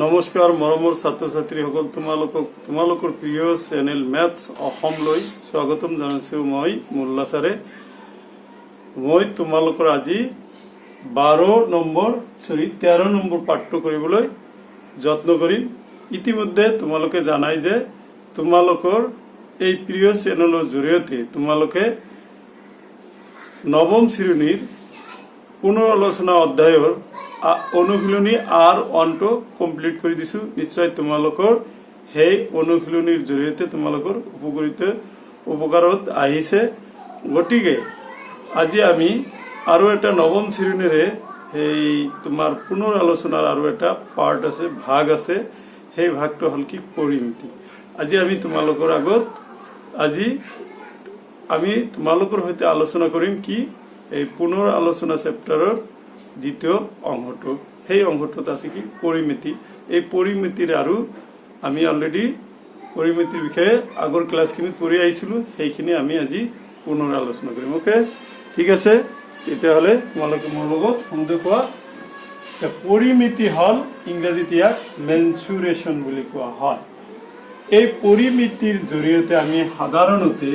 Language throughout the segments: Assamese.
নমস্কাৰ মৰমৰ ছাত্ৰ ছাত্ৰীসকল, তোমালোকৰ প্ৰিয় চেনেল মেথছ অসমলৈ স্বাগতম জনাইছো। মই মোল্লা ছাৰে। মই তোমালোকৰ আজি 13 নম্বৰ পাঠটো কৰিবলৈ যত্ন কৰিম। ইতিমধ্যে তোমালোকে জানাই যে তোমালোকৰ এই প্ৰিয় চেনেলৰ জৰিয়তে তোমালোকে নৱম শ্ৰেণীৰ পুনৰ আলোচনা অধ্যায়ৰ অনুশীলনী R1 কমপ্লিট কৰি দিছো। নিশ্চয় তোমালোকৰ সেই অনুশীলনীৰ জৰিয়তে তোমালোকৰ উপকাৰত আহিছে। গতিকে আজি আমি আৰু এটা নৱম শ্ৰেণীৰে সেই তোমাৰ পুনৰ আলোচনাৰ আৰু এটা পাৰ্ট আছে, ভাগ আছে। সেই ভাগটো হল কি পৰিমিতি। আজি আমি তোমালোকৰ আগত তোমালোকৰ সৈতে আলোচনা কৰিম কি এই পুনৰ আলোচনা চেপ্টাৰৰ দ্বিতীয় অংশটো। সেই অংশটোত আছে কি পৰিমিতি। এই পৰিমিতিৰ আৰু আমি অলৰেডি পৰিমিতিৰ বিষয়ে আগৰ ক্লাছখিনিত পঢ়ি আহিছিলো, সেইখিনি আমি আজি পুনৰ আলোচনা কৰিম। ওকে, ঠিক আছে। তেতিয়াহ'লে তোমালোকে মোৰ লগত সন্দেহ কোৱা যে পৰিমিতি হল ইংৰাজীত ইয়াক মেনচুৰেশ্যন বুলি কোৱা হয়। এই পৰিমিতিৰ জৰিয়তে আমি সাধাৰণতে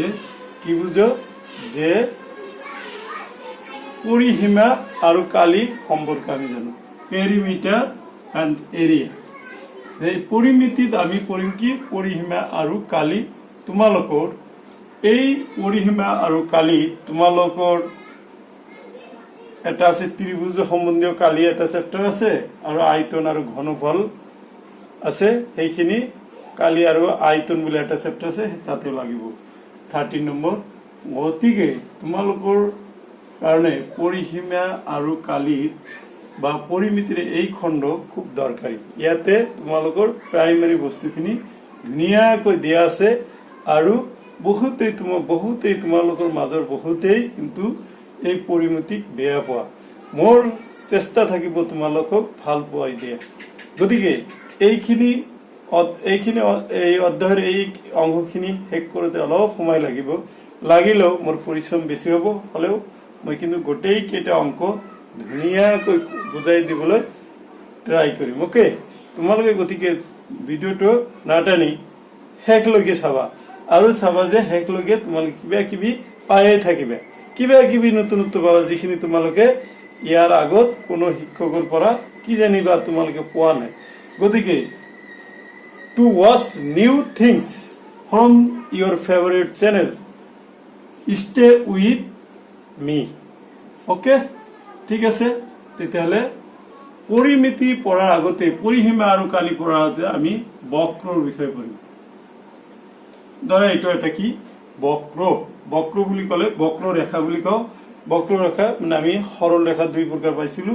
কি বুজো যে পৰিসীমা আৰু কালি সম্পৰ্কে আমি জানো, পেৰিমিটাৰ এণ্ড এৰিয়া। এই পৰিমিতিত আমি কৰিম কি পৰিসীমা আৰু কালি। তোমালোকৰ এই পৰিসীমা আৰু কালি তোমালোকৰ এটা আছে ত্ৰিভুজ সম্বন্ধীয় কালি এটা চেপ্টাৰ আছে, আৰু আয়তন আৰু ঘনফল আছে। সেইখিনি কালি আৰু আয়তন বুলি এটা চেপ্টাৰ আছে, তাতে লাগিব 13 নম্বৰ। গতিকে তোমালোকৰ কাৰণে পৰিসীমা আৰু কালিৰ বা পৰিমিতিৰ এই খণ্ড খুব দৰকাৰী। ইয়াতে তোমালোকৰ প্ৰাইমাৰী বস্তুখিনি ধুনীয়াকৈ দিয়া আছে, আৰু বহুতেই তোমালোকৰ মাজৰ বহুতেই কিন্তু এই পৰিমিতিক বেয়া পোৱা। মোৰ চেষ্টা থাকিব তোমালোকক ভাল পোৱাই দিয়া। গতিকে এইখিনি এই অধ্যায়ৰ এই অংশখিনি শেষ কৰোঁতে অলপ সময় লাগিলেও মোৰ পৰিশ্ৰম বেছি হ'ব, হ'লেও মই কিন্তু গোটেই কেইটা অংক ধুনীয়াকৈ বুজাই দিবলৈ ট্ৰাই কৰিম। ওকে, তোমালোকে গতিকে ভিডিঅ'টো নাটানি শেষলৈকে চাবা, আৰু চাবা যে শেষলৈকে তোমালোকে কিবা কিবি পায়ে থাকিবা, কিবা কিবি নতুনত্ব পাবা, যিখিনি তোমালোকে ইয়াৰ আগত কোনো শিক্ষকৰ পৰা কি জানিবা তোমালোকে পোৱা নাই। গতিকে to watch new things from your favourite channel, stay with me. Okay, ঠিক আছে। তেতিয়াহ'লে পৰিমিতি পঢ়াৰ আগতে, পৰিসীমা আৰু কালি পঢ়াৰ আগতে আমি বক্ৰৰ বিষয়ে পঢ়িম। ধৰা এইটো এটা কি বক্ৰ বুলি ক'লে বক্ৰৰেখা বুলি কওঁ। বক্ৰৰেখা মানে আমি সৰল ৰেখা দুই প্ৰকাৰ পাইছিলো,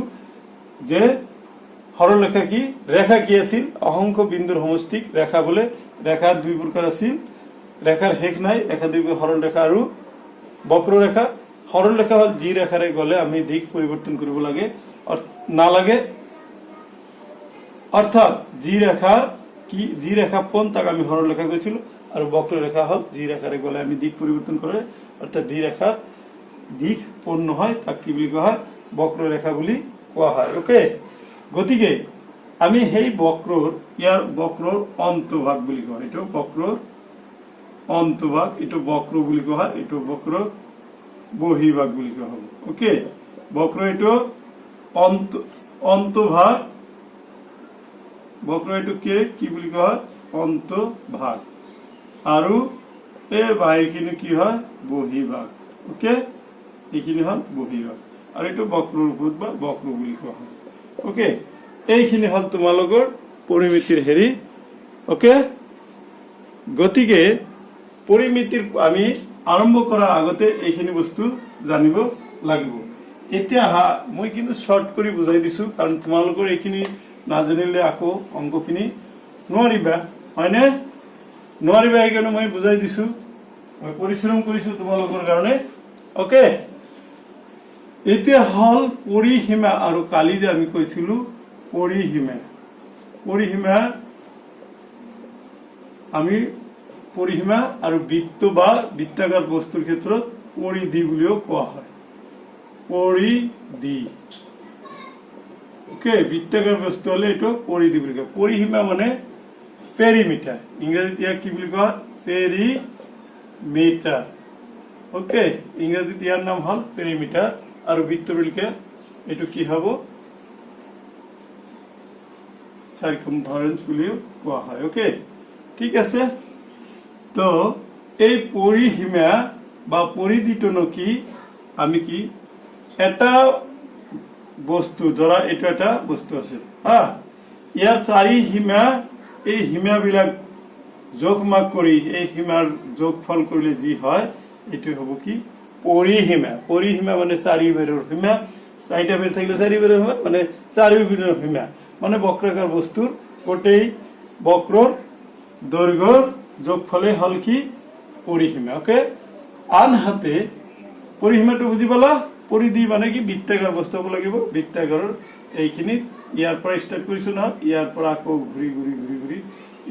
যে সৰল ৰেখা কি ৰেখা কি আছিল, অসংখ্য বিন্দুৰ সমষ্টিক ৰেখা বোলে। ৰেখা দুই প্ৰকাৰ আছিল, ৰেখাৰ শেষ নাই, ৰেখা দুই সৰল ৰেখা আৰু বক্ৰৰেখা। সৰল ৰেখা হল যি ৰেখাৰে গলে আমি দিশ পৰিৱৰ্তন কৰিব নালাগে, অৰ্থাৎ যি ৰেখা পোন তাক আমি সৰল ৰেখা কৈছিলো, আৰু বক্ৰৰেখা হল যি ৰেখাৰে গলে আমি দিশ পৰিৱৰ্তন কৰে, অৰ্থাৎ যি ৰেখাৰ দিশ পোন নহয় তাক কি বুলি কোৱা হয়, বক্ৰৰেখা বুলি কোৱা হয়। ওকে, গতিকে আমি সেই ইয়াৰ বক্ৰৰ অন্তভাগ বুলি কোৱা হয়। এইটো বক্ৰৰ অন্তভাগ, এইটো বক্ৰ বুলি কোৱা হয়, এইটো বক্ৰ বহিভাগ বুলি কোৱা হ'ব। ওকে, বক্ৰ এইটো অন্তভাগ, বক্ৰ এইটো কি বুলি কোৱা হয়, অন্তভাগ, আৰু এই বাহিৰখিনি কি হয়, বহিভাগ। ওকে, এইখিনি হল বহিভাগ, আৰু এইটো বক্ৰৰ ভূত বা বক্ৰ বুলি কোৱা হয়। ওকে, এইখিনি হল তোমালোকৰ পৰিমিতিৰ হেৰি। ওকে, গতিকে পৰিমিতিৰ আমি আৰম্ভ কৰাৰ আগতে এইখিনি বস্তু জানিব লাগিব। এতিয়া মই কিন্তু শৰ্ট কৰি বুজাই দিছো, কাৰণ তোমালোকৰ এইখিনি নাজানিলে আকৌ অংকখিনি নোৱাৰিবা, হয়নে? নোৱাৰিবা, সেইকাৰণে মই বুজাই দিছো, মই পৰিশ্ৰম কৰিছো তোমালোকৰ কাৰণে। ওকে, এতিয়া হল পৰিসীমা আৰু কালি যে আমি কৈছিলো পৰিসীমা আৰু বৃত্ত বা বৃত্তাকাৰ বস্তুৰ ক্ষেত্ৰত পৰিধি বুলিও কোৱা হয়। পৰিধি ওকে বৃত্তাকাৰ বস্তু হলে এটা পৰিধি বুলি কয় পৰিসীমা মানে পেৰিমিটাৰ ইংৰাজীত ইয়াক কি বুলি কয় পেৰিমিটাৰ ওকে ইংৰাজীত ইয়াৰ নাম হল পেৰিমিটাৰ আৰু বৃত্ত বুলি কয় এইটো কি হ'ব সাৰ্কামফাৰেন্স বুলিও কোৱা হয় ওকে ঠিক আছে তো এই পৰিসীমা বা পৰিধিটো কি আমি কি এটা বস্তু ধৰা এটা এটা বস্তু আছে হ্যাঁ ইয়াৰ চাৰি সীমা এই সীমাবিলাক যোগমাগ কৰি এই সীমাৰ যোগফল কৰিলে যি হয় এটো হ'ব কি পৰিসীমা পৰিসীমা মানে চাৰি বেৰৰ সীমা চাৰিটা বেৰ থাকিলে চাৰি বেৰৰ সীমা মানে চাৰি বেৰৰ সীমা মানে বক্ৰাকাৰ বস্তুৰ গোটেই বক্ৰৰ দৈৰ্ঘ্যৰ যোগফলে হল কি পৰিসীমা ওকে আনহাতে পৰিসীমাটো বুজি পালা পৰিধি মানে কি বৃত্তাকাৰ বস্তু হ'ব লাগিব বৃত্তাকাৰৰ এইখিনি ইয়াৰ পৰা ষ্টাৰ্ট কৰিছো না ইয়াৰ পৰা আকৌ ঘূৰি ঘূৰি ঘূৰি ঘূৰি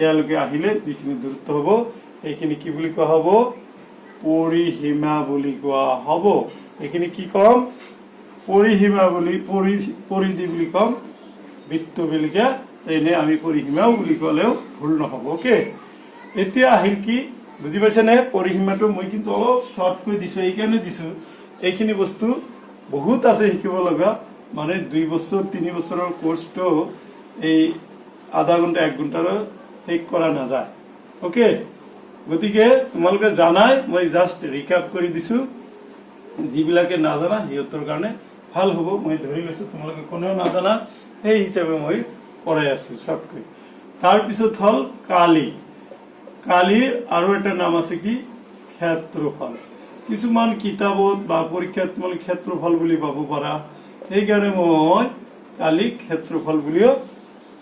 ইয়ালৈকে আহিলে যিখিনি দূৰত্ব হ'ব এইখিনি কি বুলি কোৱা হ'ব পৰিসীমা বুলি কোৱা হ'ব এইখিনি কি কম পৰিসীমা বুলি পৰিধি বুলি কম বৃত্ত বুলিকে এনে আমি পৰিসীমাও বুলি ক'লেও ভুল নহ'ব ওকে এতিয়া আহিল কি বুজি পাইছে নে পৰিসীমাটো মই কিন্তু অলপ শৰ্ট কৰি দিছো এইকাৰণে দিছো এইখিনি বস্তু বহুত আছে শিকিব লগা মানে 2 বছৰ 3 বছৰৰ কোৰ্সটো এই আধা ঘন্টা 1 ঘন্টাৰ শেষ কৰা নাযায় ওকে গতিকে তোমালোকে জানাই মই জাস্ট ৰিক্যাপ কৰি দিছো যিবিলাকে নাজানা হিয়তৰ কাৰণে ভাল হ'ব মই ধৰি লৈছো তোমালোকে কোনেও নাজানা সেই হিচাপে মই পঢ়াই আছো সবকৈ তাৰ পিছত হল কালি কালিৰ আৰু এটা নাম আছে কি ক্ষেত্ৰফল কিছুমান কিতাপত বা পৰীক্ষাত তোমালোকে ক্ষেত্ৰফল বুলি পাব পাৰা সেইকাৰণে মই কালি ক্ষেত্ৰফল বুলিও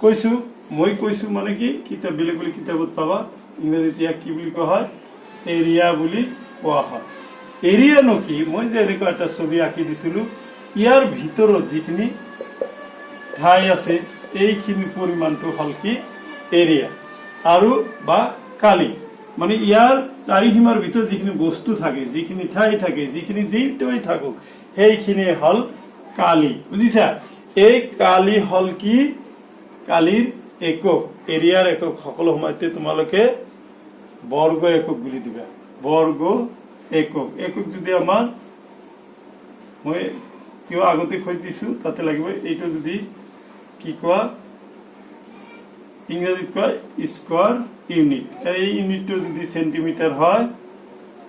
কৈছো মই কৈছো মানে কি কিতাপ বেলেগ বেলেগ কিতাপত পাবা ইংৰাজীত ইয়াক কি বুলি কোৱা হয় এৰিয়া বুলি কোৱা হয় এৰিয়া নো কি মই যে এনেকুৱা এটা ছবি আঁকি দিছিলো ইয়াৰ ভিতৰত যিখিনি ঠাই আছে এইখিনি পৰিমাণটো হল কি এৰিয়া আৰু বা কালি মানে ইয়াৰ চাৰি সীমাৰ ভিতৰত যিখিনি বস্তু থাকে যিখিনি ঠাই থাকে যিখিনি যেইটাই থাকক সেইখিনি হল কালি বুজিছা এই কালি হল কি কালিৰ একক এৰিয়াৰ একক সকলো সময়তে তোমালোকে বৰ্গ একক বুলি দিবা বৰ্গ একক একক যদি আমাৰ মই কিয় আগতে কৈ দিছো তাতে লাগিব এইটো যদি কি কোৱা ইংৰাজীত কয় স্কয়াৰ ইউনিট এই ইউনিটটো যদি সেন্টিমিটাৰ হয়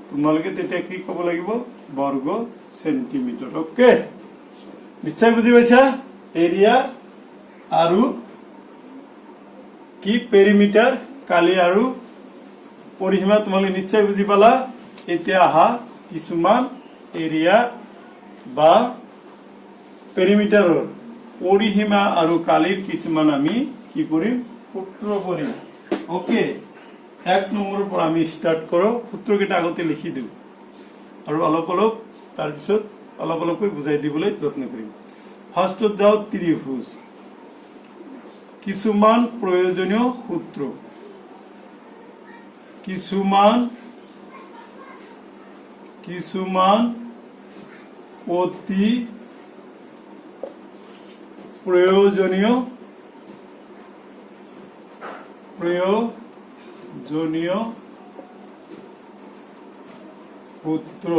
তোমালোকে তেতিয়া কি ক'ব লাগিব বৰ্গ সেন্টিমিটাৰ ওকে নিশ্চয় বুজি পাইছা এৰিয়া আৰু কি পেৰিমিটাৰ কালি আৰু পৰিসীমা তোমালোকে নিশ্চয় বুজি পালা এতিয়া আহা কিছুমান এৰিয়া বা পেৰিমিটাৰৰ পৰিসীমা আৰু কালিৰ কিছুমান আমি কি কৰিম সূত্ৰ কৰিম ওকে 1 নম্বৰৰ পৰা আমি স্টাৰ্ট কৰো সূত্ৰকেইটা আগতে লিখি দিও আৰু অলপ অলপ তাৰ পিছত অলপ অলপকৈ বুজাই দিবলৈ যত্ন কৰিম ফাৰ্ষ্টত যাও ত্ৰিভুজ কিছুমান প্ৰয়োজনীয় সূত্ৰ কিছুমান অতি প্ৰয়োজনীয় সূত্ৰ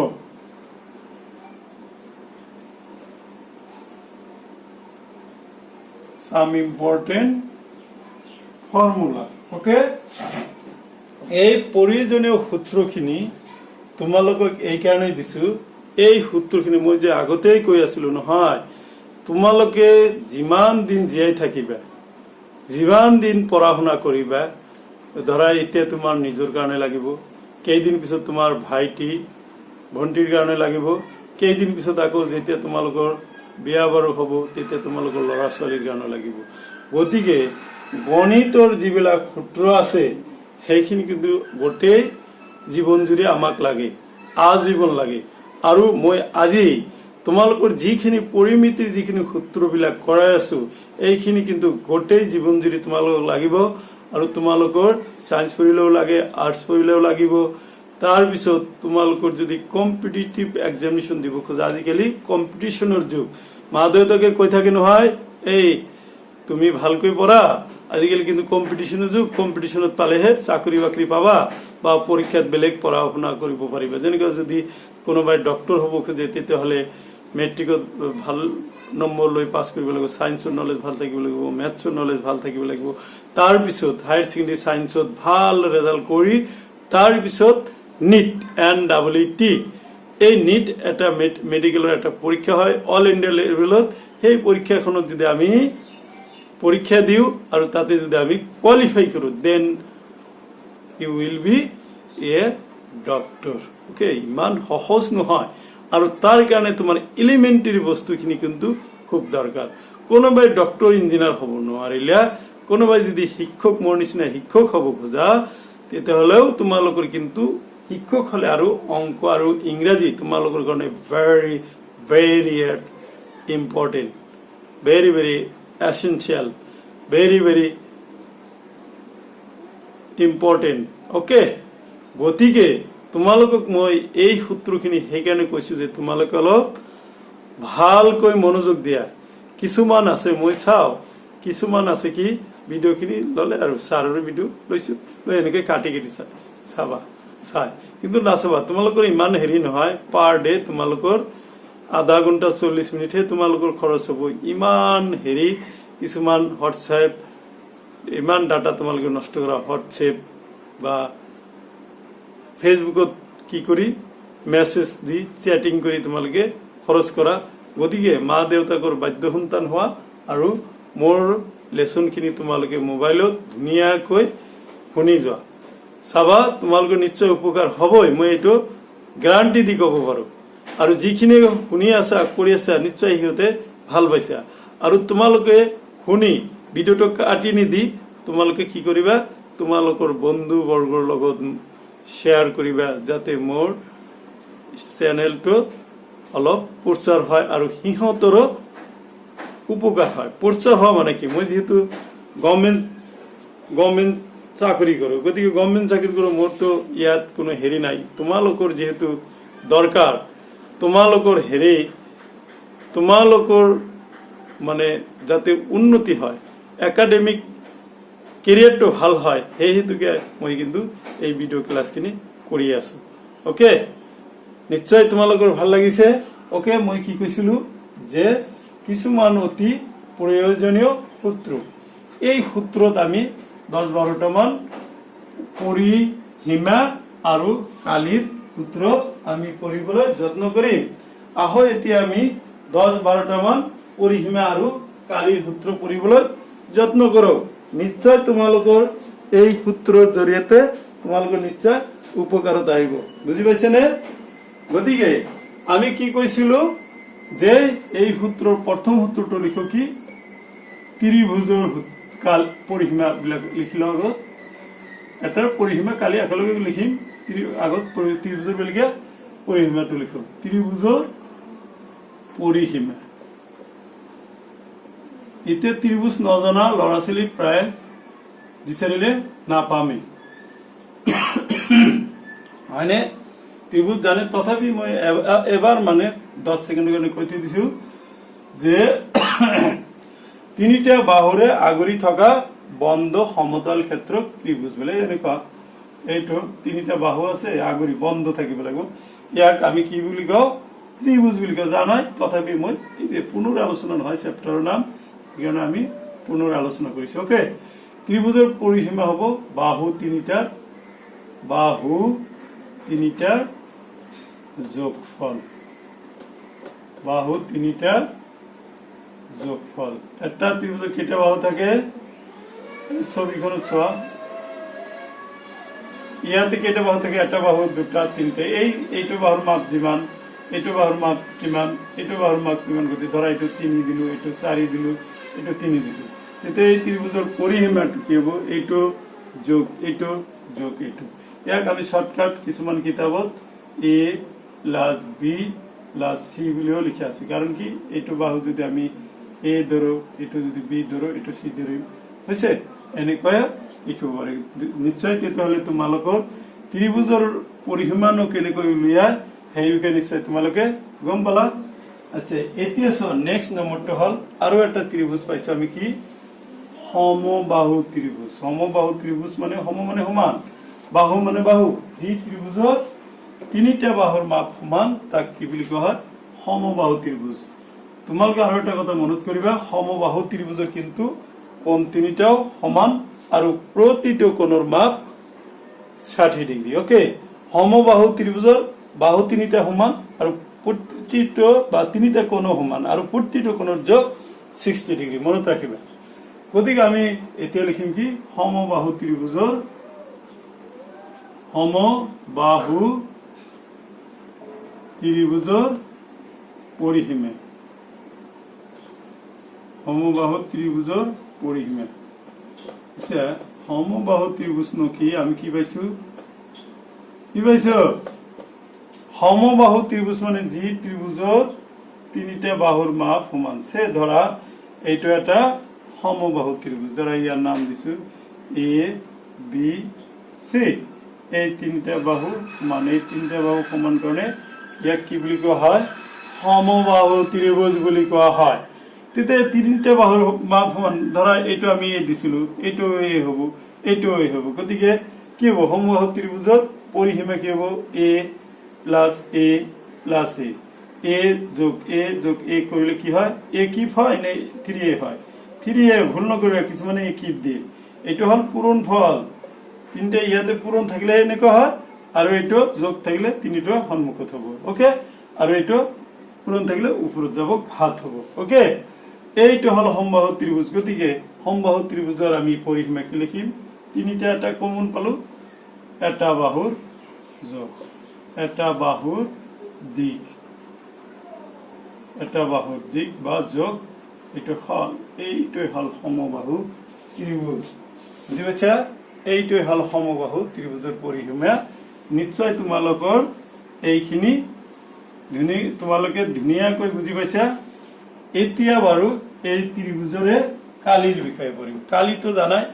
some important formula ওকে এই প্ৰয়োজনীয় সূত্ৰখিনি তোমালোকক এই কাৰণে দিছো এই সূত্ৰখিনি মই যে আগতেই কৈ আছিলো নহয় তোমালোকে যিমান দিন জীয়াই থাকিবা যিমান দিন পঢ়া শুনা কৰিবা ধৰা এতিয়া তোমাৰ নিজৰ কাৰণে লাগিব কেইদিন পিছত তোমাৰ ভাইটি ভণ্টিৰ কাৰণে লাগিব কেইদিন পিছত আকৌ যেতিয়া তোমালোকৰ বিয়া বাৰু হ'ব তেতিয়া তোমালোকৰ ল'ৰা ছোৱালীৰ কাৰণে লাগিব গতিকে গণিতৰ যিবিলাক সূত্ৰ আছে সেইখিনি কিন্তু গোটেই জীৱন জুৰি আমাক লাগে আজীৱন লাগে আৰু মই আজি তোমালোকৰ যিখিনি পৰিমিতি যিখিনি সূত্ৰবিলাক কৰাই আছো এইখিনি কিন্তু গোটেই জীৱন জুৰি তোমালোকক লাগিব আৰু তোমালোকৰ সায়েন্স পঢ়িলেও লাগে আৰ্টস পঢ়িলেও লাগিব তাৰ পিছত তোমালোকৰ যদি কম্পিটিটিভ এক্সামিনেশন দিব খোজা আজিকালি কম্পিটিশনৰ যুগ মা দেউতাকে কৈ থাকে নহয় এই তুমি ভালকৈ পঢ়া আজিকালি কিন্তু কম্পিটিশনৰ যুগ কম্পিটিশনত পালেহে চাকৰি বাকৰি পাবা বা পৰীক্ষাত বেলেগ পঢ়া শুনা কৰিব পাৰিবা যেনেকৈ যদি কোনোবাই ডক্টৰ হ'ব খোজে তেতিয়াহ'লে মেট্ৰিকত ভাল নম্বৰ লৈ পাছ কৰিব লাগিব সায়েন্সৰ নলেজ ভাল থাকিব লাগিব মেথছৰ নলেজ ভাল থাকিব লাগিব তাৰ পিছত হায়াৰ সেকেন্ডাৰী সায়েন্সত ভাল ৰেজাল্ট কৰি তাৰ পিছত নিট NEET এই নিট এটা মেডিকেলৰ এটা পৰীক্ষা হয় অল ইণ্ডিয়া লেভেলত সেই পৰীক্ষাখনত যদি আমি পৰীক্ষা দিও আৰু তাতে যদি আমি কোৱালিফাই কৰো then you will be a doctor okay ইমান সহজ নহয় আৰু তাৰ কাৰণে তোমাৰ এলিমেন্টাৰী বস্তুখিনি কিন্তু খুব দৰকাৰ কোনোবাই ডক্টৰ ইঞ্জিনিয়াৰ হ'ব নোৱাৰিলে কোনোবাই যদি শিক্ষক মোৰ নিচিনা শিক্ষক হ'ব খোজা তেতিয়াহ'লেও তোমালোকৰ কিন্তু শিক্ষক হলে আৰু অংক আৰু ইংৰাজী তোমালোকৰ কাৰণে very very important very very essential very very important okay গতিকে তোমালোকক মই এই সূত্ৰখিনি হেকানে কৈছো যে তোমালোক অলপ ভালকৈ মনোযোগ দিয়া কিছুমান আছে মই চাও কিছুমান আছে কি ভিডিওখিনি ললে আৰু সাৰৰ ভিডিও লৈছো লৈ এনেকৈ কাটি কাটি চাবা চাই কিন্তু নাচাবা তোমালোকৰ ইমান হেৰি নহয় পাৰ ডে তোমালোকৰ আধা ঘন্টা 40 মিনিটে তোমালোকৰ খৰচ হ'ব ইমান হেৰি কিছুমান হোৱাটছএপ ইমান ডাটা তোমালোকে নষ্ট কৰা হোৱাটছএপ বা ফেসবুকত কি কৰি মেসেজ দি চ্যাটিং কৰি তোমালোকে খৰচ কৰা গতিকে মা দেউতাকৰ বাধ্য সন্তান হোৱা আৰু মোৰ লেসনখিনি তোমালোকে মোবাইলত ধুনীয়াকৈ শুনি যোৱা চাবা তোমালোকৰ নিশ্চয় উপকাৰ হ'বই মই এটো গ্যাৰান্টি দি ক'ব পাৰো আৰু যিখিনি শুনি আছা কৰি আছা নিশ্চয় হিতে ভাল পাইছা আৰু তোমালোকে শুনি ভিডিওটো কাটি নিদি তোমালোকে কি কৰিবা তোমালোকৰ বন্ধু বৰ্গৰ লগত শেয়াৰ কৰিবা যাতে মোৰ চেনেলটো অলপ প্ৰচাৰ হয় আৰু হিহঁতৰো উপকাৰ হয় প্ৰচাৰ হোৱা মানে কি মই যেহেতু গভৰ্নমেন্ট চাকৰি কৰো গতিকে গভৰ্নমেন্ট চাকৰি কৰো মোৰতো ইয়াত কোনো হেৰি নাই তোমালোকৰ যেহেতু দৰকাৰ তোমালোকৰ হেৰি তোমালোকৰ মানে যাতে উন্নতি হয় একাডেমিক কেৰিয়াৰটো ভাল হয় সেই হেতুকে মই কিন্তু এই ভিডিও ক্লাছখিনি কৰি আছো ওকে নিশ্চয় তোমালোকৰ ভাল লাগিছে ওকে মই কি কৈছিলো যে কিছুমান অতি প্ৰয়োজনীয় সূত্ৰ এই সূত্ৰত আমি 10-12টা মান পৰিসীমা আৰু কালিৰ সূত্ৰ আমি পঢ়িবলৈ যত্ন কৰিম আহো এতিয়া আমি 10-12টা মান পৰিসীমা আৰু কালিৰ সূত্ৰ পঢ়িবলৈ যত্ন কৰো নিশ্চয় তোমালোকৰ এই সূত্ৰৰ জৰিয়তে তোমালোকৰ নিশ্চয় উপকাৰত আহিব বুজি পাইছে নে গতিকে আমি কি কৈছিলো যে এই সূত্ৰৰ প্ৰথম সূত্ৰটো লিখো কি ত্ৰিভুজৰ কাল পৰিসীমা বিলাক লিখিলো আগত এটাৰ পৰিসীমা কালি একেলগে লিখিম আগত ত্ৰিভুজৰ বেলগে পৰিসীমাটো লিখো ত্ৰিভুজৰ পৰিসীমা ইতে ত্ৰিভুজ নজনা লৰা ছোৱালী প্ৰায় বিচাৰিলে নাপামে হয়নে ত্ৰিভুজ জানে তথাপি মই এবাৰ মানে 10 সেকেন্ডৰ কাৰণে কৈ দিছো যে তিনিটা বাহুৰে আগৰি থকা বন্ধ সমতল ক্ষেত্ৰ ত্ৰিভুজ বলে এনেকুৱা এইটো তিনিটা বাহু আছে আগৰি বন্ধ থাকিব লাগিব ইয়াক আমি কি বুলি কও ত্ৰিভুজ বুলি কও জানাই তথাপি মই এই যে পুনৰ আলোচনা নহয় চেপ্টাৰৰ নাম কিয়নো আমি পুনৰ আলোচনা কৰিছো ওকে ত্ৰিভুজৰ পৰিসীমা হ'ব বাহু তিনিটাৰ যোগফল বাহু তিনিটাৰ যোগফল এটা ত্ৰিভুজৰ কেইটা বাহু থাকে ছবিখনত চোৱা ইয়াতে কেইটা বাহু থাকে এটা বাহু দুটা তিনটা এইটো বাহুৰ মাপ যিমান এইটো বাহুৰ মাপ কিমান এইটো বাহুৰ মাপ কিমান গতি ধৰা এইটো 3 দিলো এইটো 4 দিলো এইটো 3 দিলো তেতিয়া এই ত্ৰিভুজৰ পৰিসীমাটো কি হ'ব এইটো যোগ এইটো ইয়াক আমি শর্টকাট কিছুমান কিতাবত a plus b plus c বুলিও লিখা আছে কাৰণ কি এইটো বাহু যদি আমি a ধৰো এইটো যদি b ধৰো এইটো c ধৰো হৈছে এনেকৈ লিখিব পাৰি নিশ্চয় তেতিয়াহ'লে তোমালোকৰ ত্ৰিভুজৰ পৰিসীমানো কেনেকৈ উলিয়াই সেই বিষয়ে নিশ্চয় তোমালোকে গম পালা আচ্ছা এতিয়া নেক্সট নম্বরটা হল আরো একটা ত্রিভুজ পাইছো আমি কি সমবাহু ত্রিভুজ। সমবাহু ত্রিভুজ মানে সম মানে সমান, বাহু মানে বাহু। যি ত্ৰিভুজৰ তিনিটা বাহুৰ মাপ সমান তাক কি বুলি কোৱা হয় সমবাহু ত্ৰিভুজ। তোমালোকে আৰু এটা কথা মনত কৰিবা, সমবাহু ত্ৰিভুজৰ কিন্তু কোণ তিনিটাও সমান আৰু প্ৰতিটো কোণৰ মাপ 60 ডিগ্ৰী। ওকে, সমবাহু ত্ৰিভুজৰ বাহু তিনিটা সমান আৰু প্ৰতিটো বা তিনিটা কোণও সমান আৰু প্ৰতিটো কোণৰ যোগ 60 ডিগ্ৰী। মনত ৰাখিবা। গতিকে আমি এতিয়া লিখিম কি সমবাহু ত্ৰিভুজৰ পৰিসীমা। সমবাহু ত্ৰিভুজৰ পৰিসীমা। সমবাহু ত্ৰিভুজ নো কি আমি কি পাইছো সমবাহু ত্ৰিভুজ মানে যি ত্ৰিভুজৰ তিনিটা বাহুৰ মাপ সমান। সে ধৰা এইটো এটা সমবাহু ত্ৰিভুজ, ধৰা ইয়াৰ নাম দিছো এ বি সি। এই তিনিটা বাহু সমান, এই তিনিটা বাহু সমান কাৰণে ইয়াক কি বুলি কোৱা হয় সমবাহু ত্ৰিভুজ বুলি কোৱা হয়। তেতিয়া তিনিটা বাহুৰ মাপ সমান, ধৰা এইটো আমি এ দিছিলো, এইটো এ হব, এইটো এ হব। গতিকে কি হব সমবাহু ত্ৰিভুজৰ পৰিসীমা কি হব এ প্লাস এ প্লাস এ। এ যোগ এ কৰিলে কি হয় এ কিউব হয় নে 3a হয়? 3a ভুল নকৰিবা, কিছুমানে এ কিউব দিয়ে। এইটো হল পূৰণ ফল, তিনটা ইয়াতে পূৰণ থাকিলে এনেকুৱা হয় আৰু এইটো যোগ থাকিলে তিনিটা সন্মুখত হব। ওকে, আৰু এইটো পূৰণ থাকিলে ওপৰত যাব, ঘাত হব। ওকে, এইটো হল সমবাহু ত্ৰিভুজ। গতিকে সমবাহু ত্ৰিভুজৰ আমি পৰিসীমা কি লিখিম, তিনিটা এটা কমন পালো, এটা বাহুৰ যোগ, এটা বাহুৰ দিক, এটা বাহুৰ দিক বা যোগ, এইটোই হল সমবাহু ত্ৰিভুজ। বুঝি পাইছা? এইটোই হল সমবাহু ত্ৰিভুজৰ পৰিসীমা। নিশ্চয় তোমালোকৰ এইখিনি তোমালোকে ধুনীয়াকৈ বুজি পাইছা। এতিয়া বাৰু এই ত্ৰিভুজৰে কালিৰ বিষয়ে পঢ়িম। কালিটো জানাই,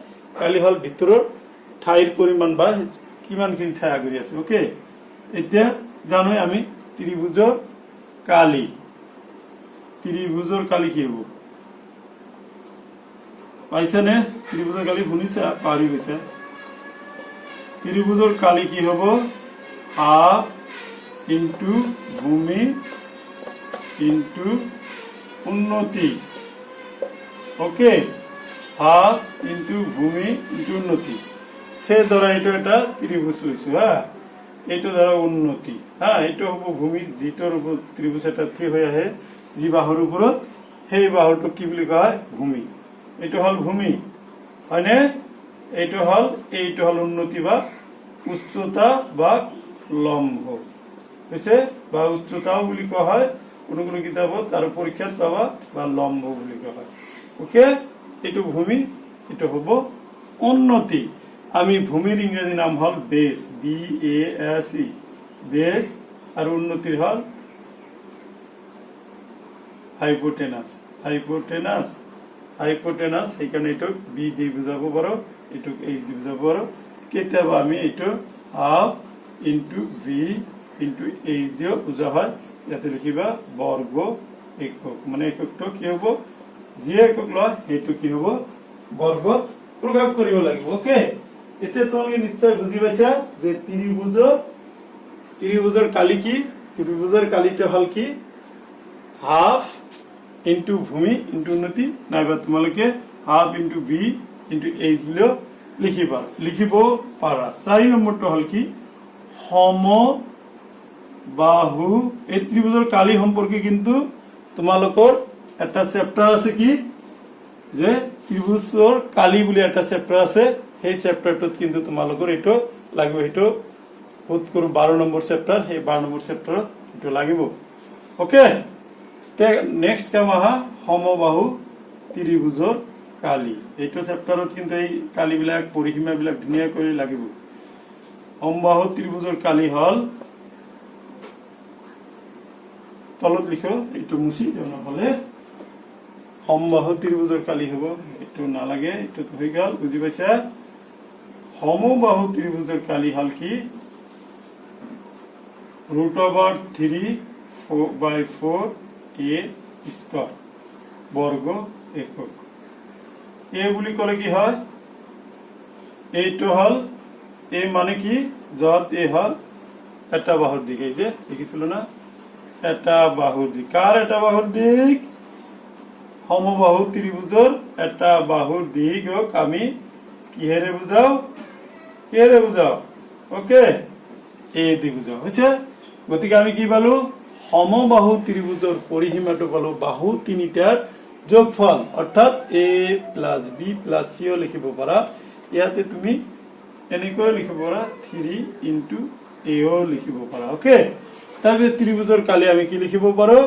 কালি হল ভিতৰৰ ঠাইৰ পৰিমাণ বা কিমানখিনি ঠাই আগুৰি আছে। ওকে, এতিয়া জানোই আমি ত্ৰিভুজৰ কালি। ত্ৰিভুজৰ কালি কি হব পাইছানে? ত্ৰিভুজৰ কালি শুনিছা, পাহৰি গৈছা। ত্ৰিভুজৰ কালি কি হব হাফ ইন্টু ভূমি ইন্টু উন্নতি। ওকে, হাফ ইন্টু ভূমি ইন্টু উন্নতি। সে ধৰা এইটো এটা ত্ৰিভুজ লৈছো হা, এইটো ধৰা উন্নতি হা, এইটো হব ভূমিৰ যিটোৰ ওপৰত ত্ৰিভুজ এটা থিয় হৈ আহে, যি বাহুৰ ওপৰত, সেই বাহুটোক কি বুলি কোৱা হয় ভূমি। এইটো হল ভূমি হয়নে? এইটো হল উন্নতি বা উচ্চতা বা লম্ব হৈছে, বা উচ্চতাও বুলি কোৱা হয় কোনো কোনো কিতাপত, আৰু পৰীক্ষাত পাবা বা লম্ব বুলি কোৱা হয়। ওকে, এইটো ভূমি, এইটো হব উন্নতি। আমি ভূমিৰ ইংৰাজী নাম হল বেস, BASE, বেস, আৰু উন্নতিৰ হল হাইপোটেনাস। সেইকাৰণে এইটোক বি দি বুজাব পাৰো, এইটোক এইচ দি বুজাব পাৰো। কেতিয়াবা আমি এইটো half into V into H দিও বুজা হয়। ইয়াতে লিখিবা বৰ্গ একক, মানে এককটো কি হব, যি একক লয় সেইটো কি হব বৰ্গত প্ৰকাশ কৰিব লাগিব। ওকে, এতিয়া তোমালোকে নিশ্চয় বুজি পাইছা যে ত্ৰিভুজৰ কালি কি। ত্ৰিভুজৰ কালিটো হল কি হাফ ইন্টু ভূমি ইন্টু উন্নতি, নাইবা তোমালোকে half into V into H বুলিও লিখিব পাৰা। 4 নম্বৰটো হল কি সমবাহু। এই ত্ৰিভুজৰ কালি সম্পৰ্কে কিন্তু তোমালোকৰ এটা চেপ্টাৰ আছে কি, যে ত্ৰিভুজৰ কালি বুলি এটা চেপ্টাৰ আছে। সেই চেপ্টাৰটোত কিন্তু তোমালোকৰ এইটো লাগিব, সেইটো বোধ কৰো 12 নম্বৰ চেপ্টাৰ, সেই 12 নম্বৰ চেপ্টাৰত এইটো লাগিব। ওকে, নেক্সট কাম আহা সমবাহু ত্ৰিভুজৰ কালি। এইটো চেপ্টাৰত কিন্তু এই কালিবিলাক পৰিসীমাবিলাক ধুনীয়াকৈ লাগিব। সমবাহু ত্ৰিভুজৰ কালি হল, তলত লিখো, এইটো মুছি দিও নহলে সমবাহু ত্ৰিভুজৰ কালি হব, এইটো নালাগে, এইটো হৈ গল। বুজি পাইছা? সমবাহু ত্ৰিভুজৰ কালি হল কি √3/4 এ স্কয়ার বর্গ একক এ বুলি কলে কি হয় এইটো হল এ মানে কি যত এ হল এটা বাহুর দিক এই যে লিখিছিল না এটা বাহুর দিক কার এটা বাহুর দিক সমবাহু ত্ৰিভুজৰ এটা বাহুৰ দিক হোক আমি কিহেৰে বুঝাও কিহেৰে বুঝাও ওকে এ দি বুঝাও হইছে গতিকে আমি কি পালো সমবাহু ত্ৰিভুজৰ পৰিসীমাটো পালো বাহু তিনিটাৰ যোগফল অর্থাৎ a plus b plus c ও লিখিব পারা ইয়াতে তুমি এনেকৈ লিখিব পারা 3 into a ও লিখিব পারা ওকে তাৰপিছত ত্ৰিভুজৰ কালি আমি কি লিখিব পাৰো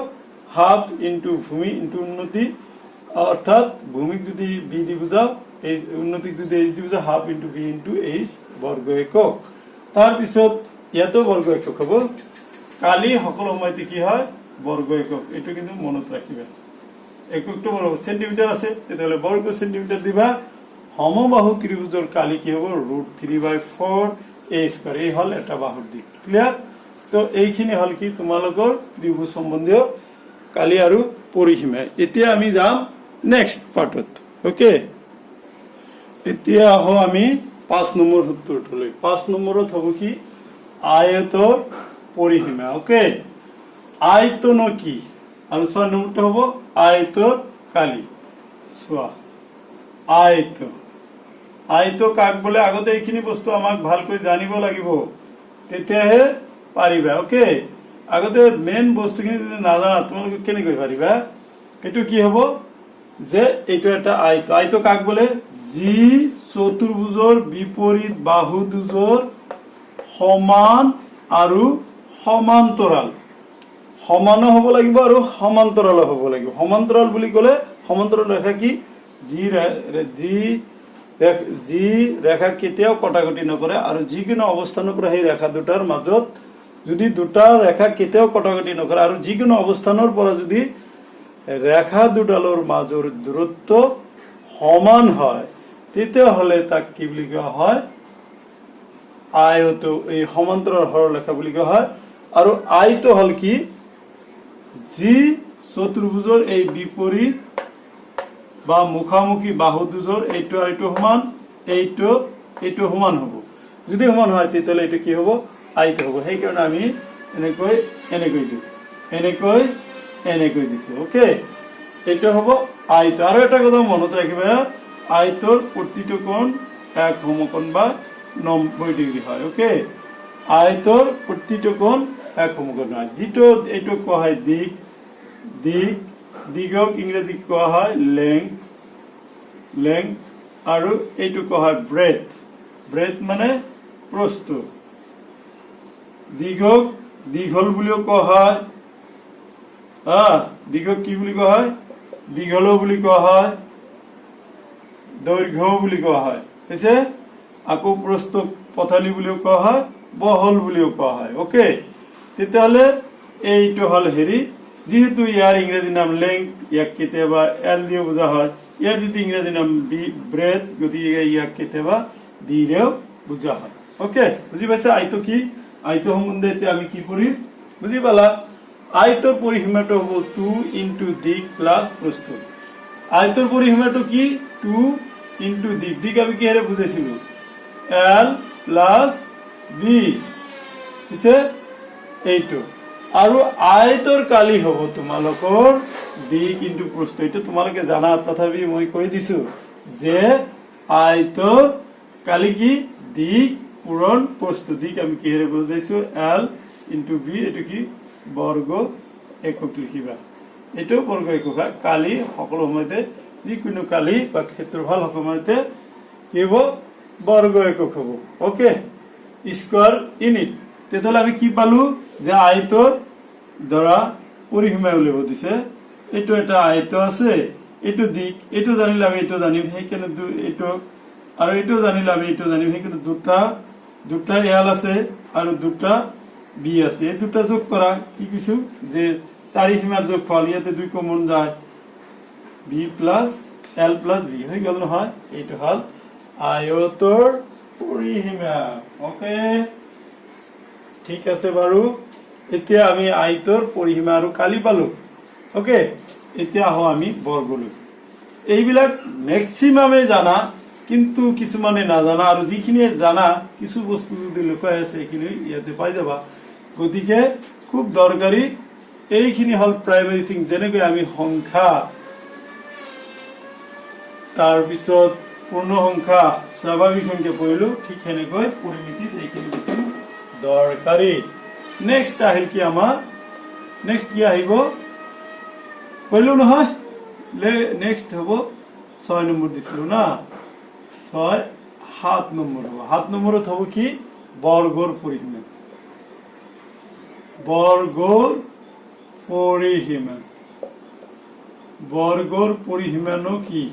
হাফ into ভূমি into উন্নতি অর্থাৎ ভূমিক যদি b দি বুঝাও এই উন্নতিক যদি h দি বুঝাও half into b into h বর্গ একক তাৰপিছত ইয়াতো বর্গ একক হ'ব কালি সকলো সময়তে কি হয় বর্গ একক এটো কিন্তু মনত ৰাখিবা এককটো বৰ্গ সেন্টিমিটাৰ আছে তাহলে বৰ্গ সেন্টিমিটাৰ দিবা সমবাহু ত্ৰিভুজৰ কালি কি হ'ব √3/4 a স্কয়াৰ এই হল এটা বাহুৰ দিক ক্লিয়াৰ তো এইখিনি হল কি তোমালোকৰ ত্ৰিভুজ সম্বন্ধীয় কালি আৰু পৰিসীমা এতিয়া আমি যাম নেক্সট পাৰ্টত ওকে এতিয়া আহো আমি 5 নম্বৰ সূত্ৰটোলৈ 5 নম্বৰত হ'ব কি আয়তৰ পৰিসীমা ওকে আয়তন কি আৰু 6 নম্বৰটো হ'ব আয়তৰ কালি সোয়া আয়ত আয়ত কাক বলে আগতে এইখিনি বস্তু আমাক ভালকৈ জানিব লাগিব তেতিয়াহে পাৰিবা ওকে আগতে মেইন বস্তুখিনি যদি নাজানা তোমালোকে কেনেকৈ পাৰিবা এটো কি হ'ব যে এটো এটা আয়ত আয়ত কাক বলে যি চতুৰ্ভুজৰ বিপৰীত বাহু দুজৰ সমান আৰু সমান্তৰাল সমান হ'ব লাগিব আৰু সমান্তৰাল হ'ব লাগিব সমান্তৰাল বুলি ক'লে সমান্তৰাল ৰেখা কি যি ৰেখা কেতিয়াও কটাকটি নকৰে আৰু যিকোনো অৱস্থানৰ পৰা সেই ৰেখা দুটাৰ মাজত যদি দুটা ৰেখা কেতিয়াও কটাকটি নকৰে আৰু যিকোনো অৱস্থানৰ পৰা যদি ৰেখা দুডালৰ মাজৰ দূৰত্ব সমান হয় তেতিয়াহ'লে তাক কি বুলি কোৱা হয় আয়ত এই সমান্তৰাল সৰলৰেখা বুলি কোৱা হয় আৰু আয়ত হল কি যি চতুৰ্ভুজৰ এই বিপৰীত বা মুখামুখি বাহু দুজৰ এইটো আৰু এইটো সমান এইটো সমান হ'ব যদি সমান হয় তেতিয়াহ'লে এইটো কি হ'ব আয়ত হ'ব সেই কাৰণে আমি এনেকৈ দিছো ওকে এইটো হ'ব আয়ত আৰু এটা কথা মনত ৰাখিবা আয়তৰ প্ৰতিটো কোণ এক সমকোণ বা 90 ডিগ্ৰী হয় ওকে আয়তৰ প্ৰতিটো কোণ এক সমকোণ হয় যেটো এইটো কোৱা হয় দিগক ইংৰাজীত কোৱা হয় লেংথ আৰু এইটো কোৱা হয় ব্ৰেথ মানে প্ৰস্থ দিগক দীঘল বুলিও কোৱা হয় দিগক কি বুলি কোৱা হয় দীঘল বুলি কোৱা হয় দৈৰ্ঘ্য বুলি কোৱা হয় হৈছে আকৌ প্ৰস্থ পথালি বুলিও কোৱা হয় বহল বুলিও কোৱা হয় ওকে তেতিয়াহ'লে এইটো হল হেৰি যেহেতু ইয়াৰ ইংৰাজী নাম লেংথ ইয়াক কেতিয়াবা এল দিও বুজা হয় ইয়াৰ যদি ইংৰাজী নাম ব্ৰেথ গতিকে ইয়াক কেতিয়াবা বি দিও বুজা হয় ওকে বুজি পাইছা আয়ত কি আয়ত সম্বন্ধে এতিয়া আমি কি কৰিম বুজি পালা আয়তৰ পৰিসীমাটো হ'ব 2 ইনটু দিক প্লাস প্ৰস্থ আয়তৰ পৰিসীমাটো কি 2 ইনটু দিক আমি কিহেৰে বুজাইছিলো এল প্লাস বি পিছে এইটো আৰু আয়তৰ কালি হ'ব তোমালোকৰ দিক ইনটু প্ৰস্থ এইটো তোমালোকে জানা তথাপি মই কৈ দিছো যে আয়তৰ কালি কি দিক পূৰণ প্ৰস্থ দিক আমি কিহেৰে বুজাইছো এল ইনটু বি এইটো কি বৰ্গ একক লিখিবা এইটো বৰ্গ একক কালি সকলো সময়তে যিকোনো কালি বা ক্ষেত্ৰফল সময়তে কি হ'ব বৰ্গ একক হ'ব ওকে স্কয়াৰ ইউনিট তেতিয়াহ'লে আমি কি পালো যে আয়তৰ দ্বাৰা পৰিসীমা উলিয়াব দিছে এইটো এটা আয়ত আছে এইটো দিক এইটো জানিলে আমি এইটো জানিম সেইকাৰণে এইটো আৰু এইটো জানিলে আমি এইটো জানিম সেইকাৰণে দুটা এল আছে আৰু দুটা বি আছে এই দুটা যোগ কৰা কি কৈছো যে চাৰি সীমাৰ যোগফল ইয়াতে 2 কমন যায় B plus L plus B হৈ গ'ল নহয় এইটো হল আয়তৰ পৰিসীমা ওকে ঠিক আছে বাৰু এতিয়া আমি আয়তৰ পৰিসীমা আৰু কালি পালো ওকে এতিয়া আহো আমি বৰ্গলৈ এইবিলাক ম্যাক্সিমামে জানা কিন্তু কিছুমানে নাজানা আৰু যিখিনিয়ে জানা কিছু বস্তু যদি লুকাই আছে এইখিনি ইয়াতে পাই যাবা গতিকে খুব দৰকাৰী এইখিনি হল প্ৰাইমাৰী থিং যেনেকৈ আমি সংখ্যা তাৰ পিছত পূৰ্ণ সংখ্যা স্বাভাৱিক সংখ্যা পঢ়িলো ঠিক সেনেকৈ পৰিমিতিত এইখিনি বস্তু দৰকাৰী নেক্সট আহিল কি আমাৰ নেক্সট কি আহিব পঢ়িলো নহয় নেক্সট হ'ব 6 নম্বৰ দিছিলো না 6 7 নম্বৰ হ'ব 7 নম্বৰত হ'ব কি বৰ্গৰ পৰিসীমা বৰ্গৰ পৰিসীমা বৰ্গৰ পৰিসীমানো কি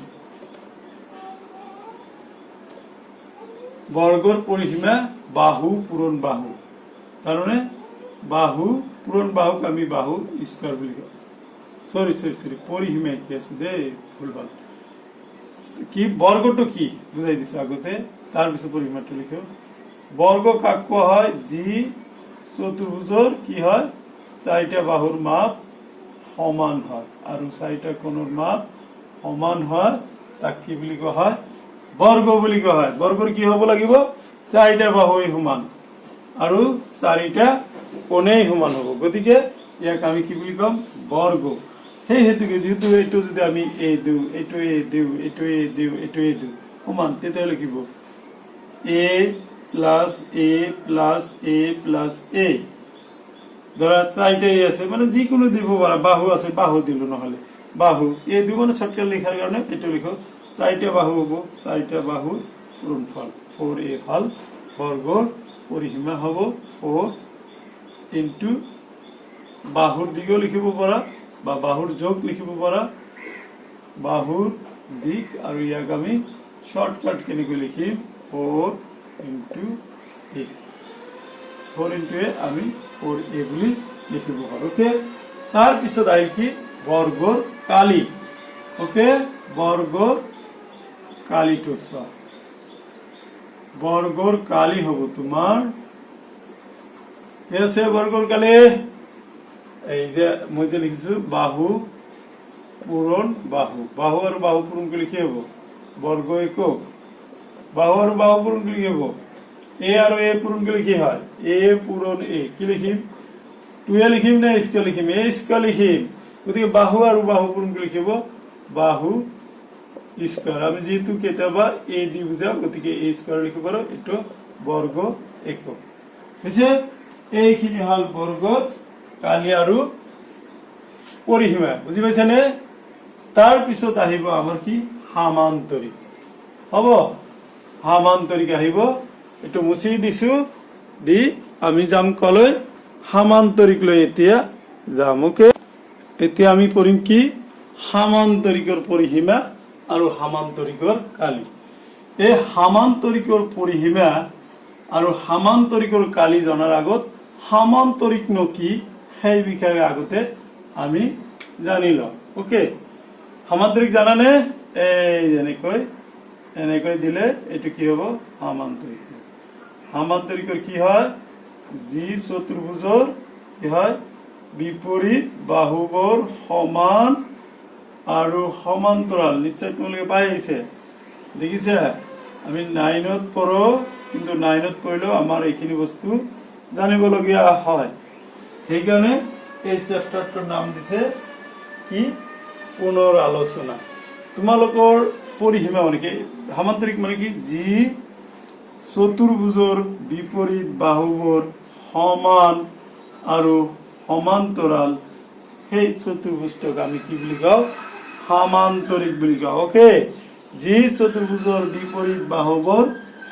বৰ্গৰ পৰিসীমা বাহু পূৰণ বাহু তাৰমানে বাহু পূৰণ বাহুক আমি বাহু স্কয়াৰ বুলি কওঁ সরি পরিসীমা কি আছে দে ভুলভাল কি বর্গটো কি বুঝাই দিছো আগতে তার পিছত পরিসীমাটো লিখো বর্গ কাক কোৱা হয় যি চতুৰ্ভুজৰ কি হয় চাৰিটা বাহুৰ মাপ সমান হয় আৰু চাৰিটা কোণৰ মাপ সমান হয় তাক কি বুলি কোৱা হয় বৰ্গ বুলি কোৱা হয় বৰ্গৰ কি হ'ব লাগিব চাৰিটা বাহুই সমান আৰু চাৰিটা কোণেই সমান হ'ব গতিকে ইয়াক আমি কি বুলি কম বর্গ সেই হেতুকে যেহেতু এইটো যদি আমি এ দিওঁ এইটো এ দিওঁ এইটো এ দিওঁ এইটো এ দিওঁ সমান তেতিয়াহ'লে লিখিব এ প্লাস এ প্লাস এ প্লাস এ ধৰা চাৰিটা এ আছে মানে যিকোনো দিব পাৰা বাহু আছে বাহু দিলো নহলে বাহু এ দিব মানে শৰ্টকাট লেখাৰ কাৰণে এইটো লিখো চাৰিটা বাহু হ'ব চাৰিটা বাহু পূৰণফল 4a হল বৰ্গৰ পৰিসীমা হ'ব 4 ইনটু বাহুৰ দিগও লিখিব পাৰা বা বাহুৰ যোগ লিখিব পাৰা বাহুৰ দিক আৰু ইয়াক আমি শর্টকাট কেনেকৈ লিখিম 4 ইনটু a 4 ইনটু a আমি 4a বুলি লিখিব পাৰো ওকে তাৰ পিছত আহিল কি বৰ্গৰ কালি ওকে বৰ্গৰ কালিটো চোৱা বৰ্গৰ কালি হ'ব তোমাৰ এছে বৰ্গৰ কালি এই যে মই যে লিখিছো বাহু পূৰণ বাহু বাহু আৰু বাহু পূৰণ কৰি কি হ'ব বৰ্গ একক বাহু আৰু বাহু পূৰণ কৰি কি হ'ব এ আৰু এ পূৰণ কৰি কি হয় এ পূৰণ এ কি লিখিম 2 এ লিখিম না স্কয়াৰ লিখিম এ স্কয়াৰ লিখিম গতিকে বাহু আৰু বাহু পূৰণ কৰি লিখিব বাহু স্কয়ার আমি যেহেতু কেতিয়াবা এ দি বুজাও গতিকে এ স্কয়ার লিখিব পাৰো এটো বৰ্গ একক বুঝছে এইখিনি হল বৰ্গ কালি আৰু পৰিসীমা বুজি পাইছানে তাৰ পিছত আহিব আমাৰ কি সামান্তৰিক হ'ব সামান্তৰিক আহিব এটো মুছি দিছো দি আমি যাম কলৈ সামান্তৰিক লৈ এতিয়া যাম ওকে এতিয়া আমি পঢ়িম কি সামান্তৰিকৰ পৰিসীমা আৰু সামান্তৰিকৰ কালি এই সামান্তৰিকৰ পৰিসীমা আৰু সামান্তৰিকৰ কালি জনাৰ আগত সামান্তৰিক নো কি সেই বিষয়ে আগতে আমি জানি লওঁ ওকে সামান্তৰিক জানানে এই এনেকৈ দিলে এটো কি হ'ব সামান্তৰিক সামান্তৰিকৰ কি হয় যি চতুৰ্ভুজৰ কি হয় বিপৰীত বাহুবোৰ সমান আৰু সমান্তৰাল নিশ্চয় তোমালোকে পাই আহিছে দেখিছে আমি 9ত পঢ়ো কিন্তু 9ত পঢ়িলেও আমাৰ এইখিনি বস্তু জানিবলগীয়া হয় সেইকাৰণে এই চেপ্টাৰটোৰ নাম দিছে কি পুনৰ আলোচনা তোমালোকৰ পৰিসীমা মানে কি সামান্তৰিক মানে কি যি চতুৰ্ভুজৰ বিপৰীত বাহুবোৰ সমান আৰু সমান্তৰাল সেই চতুৰ্ভুজক আমি কি বুলি কওঁ সামান্তৰিক বুলি কওঁ ওকে যি চতুৰ্ভুজৰ বিপৰীত বাহুবোৰ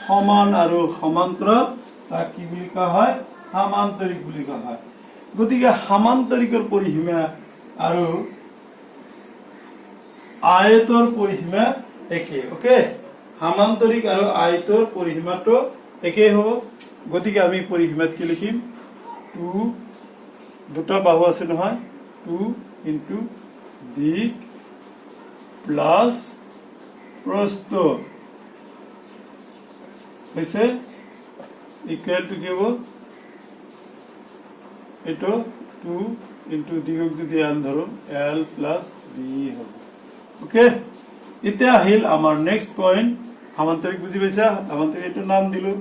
সমান আৰু সমান্তৰাল তাক কি বুলি কোৱা হয় সামান্তৰিক বুলি কোৱা হয় গতিকে সামান্তৰিকৰ পৰিসীমা আৰু আয়তৰ পৰিসীমা একে ওকে সামান্তৰিক আৰু আয়তৰ পৰিসীমাটো একে হ'ব গতিকে আমি পৰিসীমাত কি লিখিম 2 দুটা বাহু আছে নহয় 2 ইনটু দিক প্লাস প্রস্থ হৈছে ইকুয়াল টু কি হ'ব এটো 2 ইনটু দিগক যদি এল ধৰো এল প্লাস বি হ'ব ওকে এতিয়া আহিল আমাৰ নেক্সট পইণ্ট সামান্তৰিক বুজি পাইছা সামান্তৰিক এইটো নাম দিলো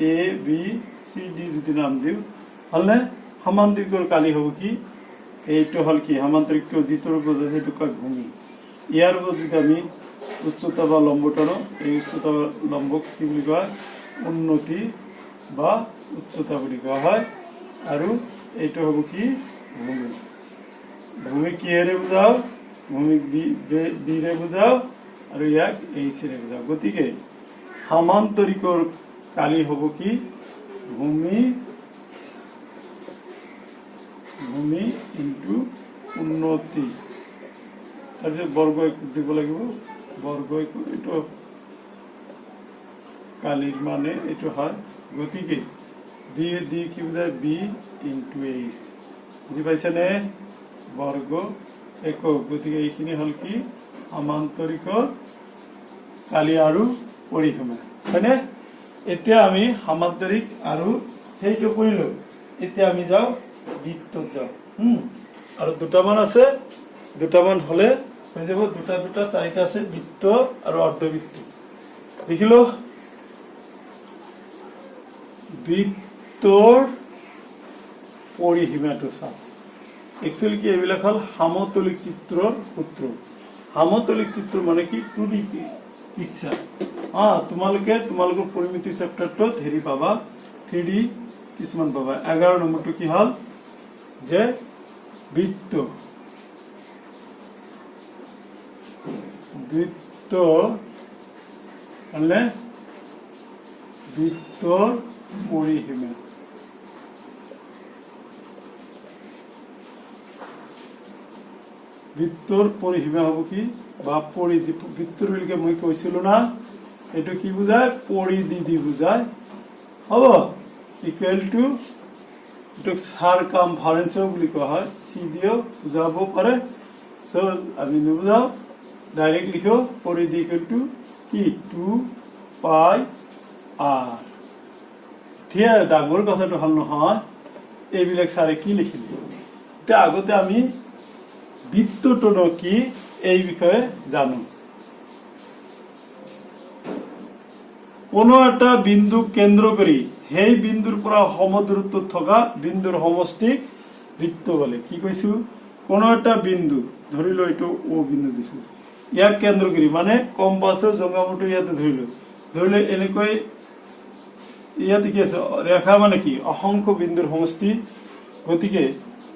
এ বি সি ডি যদি নাম দিও হলনে সামান্তৰিকৰ কালি হ'ব কি এইটো হল কি সামান্তৰিক যিটোৰ ওপৰত সেইটো কয় ভূমি ইয়াৰ ওপৰত যদি আমি উচ্চতা বা লম্বটানো এই উচ্চতা লম্বক কি বুলি কয় উন্নতি বা উচ্চতা বুলি কোৱা হয় আৰু এইটো হ'ব কি ভূমি ভূমি কিহেৰে বুজাও ভূমিক বি ৰে বুজাও আৰু ইয়াক এইচ ৰে বুজাও গতিকে সামান্তৰিকৰ কালি হ'ব কি ভূমি ভূমি ইনটু উন্নতি তাৰপিছত বৰ্গ দিব লাগিব বৰ্গ এইটো কালিৰ মানে এইটো হয় গতিকে বি ডি কি বুজায় বি ইনটু এইচ বুজি পাইছেনে বৰ্গ একক গতিকে এইখিনি হল কি সামান্তৰিকৰ কালি আৰু পৰিসীমা হয়নে এতিয়া আমি সামান্তৰিক আৰু সেইটো কৰিলো এতিয়া আমি যাও বৃত্তত যাও আৰু দুটামান আছে দুটামান হলে হৈ যাব দুটা দুটা চাৰিটা আছে বৃত্ত আৰু অৰ্ধবৃত্ত দেখিলো বৃত্তৰ পৰিসীমাটো চাও একচুয়ালি কি এইবিলাক হল সমতলিক চিত্ৰৰ সূত্ৰ সমতলিক চিত্ৰ মানে কি 2D পিকচাৰ তোমালোকৰ পৰিমিতি চেপ্টাৰটোত হেৰি পাবা 3D কিছুমান পাবা 11 নম্বৰটো কি হল যে বৃত্ত মানে বৃত্তৰ পৰিসীমা বৃত্তৰ পৰিসীমা হ'ব কি বা পৰিধি বৃত্তৰ বুলিকে মই কৈছিলো না এটো কি বুজায় পৰিধি বুজায় হ'ব ইকুৱেল টু এটো সাৰকামফাৰেন্স বুলি কোৱা হয় সি দিও বুজাব পাৰে সো আমি নুবুজাও ডাইৰেক্ট লিখো পৰিধি ইকুৱেল টু কি 2 পাই r থিয়া ডাঙৰ কথাটো হল নহয় এইবিলাক সাৰে কি লিখিলে তে আগতে আমি বৃত্তটো কি এই বিষয়ে জানো কোনো এটা বিন্দু কেন্দ্ৰ কৰি সেই বিন্দুৰ পৰা সমদূৰত্বত থকা বিন্দুৰ সমষ্টিক বৃত্ত বলে কি কৈছো কোনো এটা বিন্দু ধৰিলো এটো ও বিন্দু দিছো ইয়াক কেন্দ্ৰ কৰি মানে কম্পাসৰ জংঘামটো ইয়াতে ধৰিলে এনেকৈ ইয়াত কি আছে ৰেখা মানে কি অসংখ্য বিন্দুৰ সমষ্টি গতিকে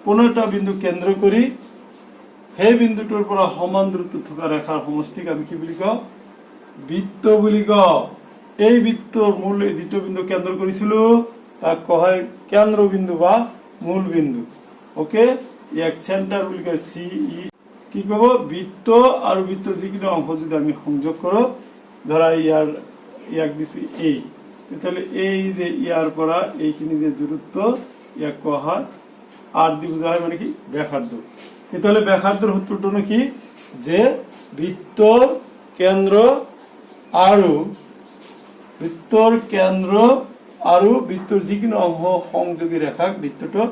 কোনো এটা বিন্দু কেন্দ্ৰ কৰি সেই বিন্দুটোৰ পৰা সমান দূৰত্বত থকা ৰেখাৰ সমষ্টিক আমি কি বুলি কওঁ বৃত্ত বুলি কওঁ এই বৃত্তৰ মূল যিটো বিন্দু কেন্দ্ৰ কৰিছিলো তাক কোৱা হয় কেন্দ্ৰবিন্দু বা মূল বিন্দু ওকে ইয়াক চেণ্টাৰ বুলি কয় সি ই কি কব বৃত্ত আৰু বৃত্তৰ যিকোনো অংশ যদি আমি সংযোগ কৰো ধৰা ইয়াক দিছি এই তেতিয়াহলে এই যে ইয়াৰ পৰা এইখিনি যে দূৰত্ব ইয়াক কোৱা হয় আৰ দি বুঝায় মানে কি ব্যাসাৰ্ধ তেতিয়াহলে ব্যাসাৰ্ধৰ সূত্ৰটো কি যে বৃত্তৰ কেন্দ্ৰ আৰু বৃত্তৰ যিকোনো অংশ সংযোগী ৰেখাক বৃত্তটো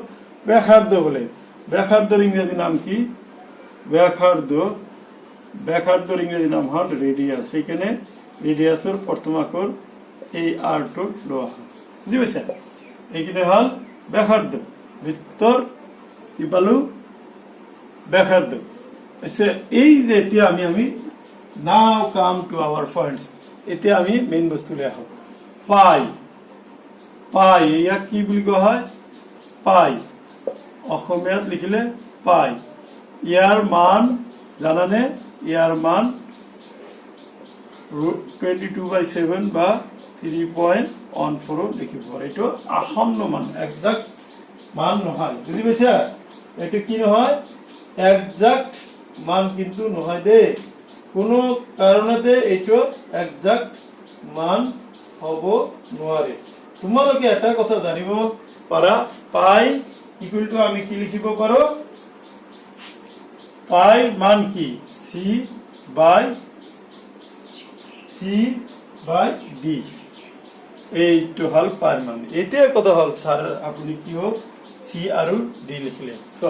ব্যাসাৰ্ধ বলে ব্যাসাৰ্ধৰ ইংৰাজী নাম কি ব্যাসাৰ্ধৰ ইংৰাজী নাম হল ৰেডিয়াস এখানে ৰেডিয়াসৰ প্ৰথম আখৰ এই আৰ টো লোৱা হয় বুজি পাইছা এইখানে হল ব্যাসাৰ্ধ বৃত্তৰ কি পালো ব্যাসার্ধ আচ্ছা এই যে এতিয়া আমি নাও কাম টু আওয়ার পয়েন্টস এতিয়া আমি মেইন বস্তু লৈ আহো পাই ইয়াক কি বুলি কোৱা হয় পাই অসমীয়াত লিখিলে পাই ইয়াৰ মান জানানে ইয়াৰ মান 22/7 বা 3.14 লিখিব পাৰে এটো আসন্ন মান এক্সাক্ট মান নহয় বুজি পাইছা এটো কি নহয় এক্সাক্ট মান কিন্তু নহয় দে কোনো কাৰণতে এটো এক্সাক্ট মান হ'ব নোৱাৰে তোমালোকে এটা কথা জানিব পাৰা পাই ইকুয়াল টু আমি কি লিখিব পাৰো পাই মান কি c বাই d এইটো হল পাই মান এতিয়া কথা হল স্যার আপুনি কি হোক c আৰু d লিখিলে সো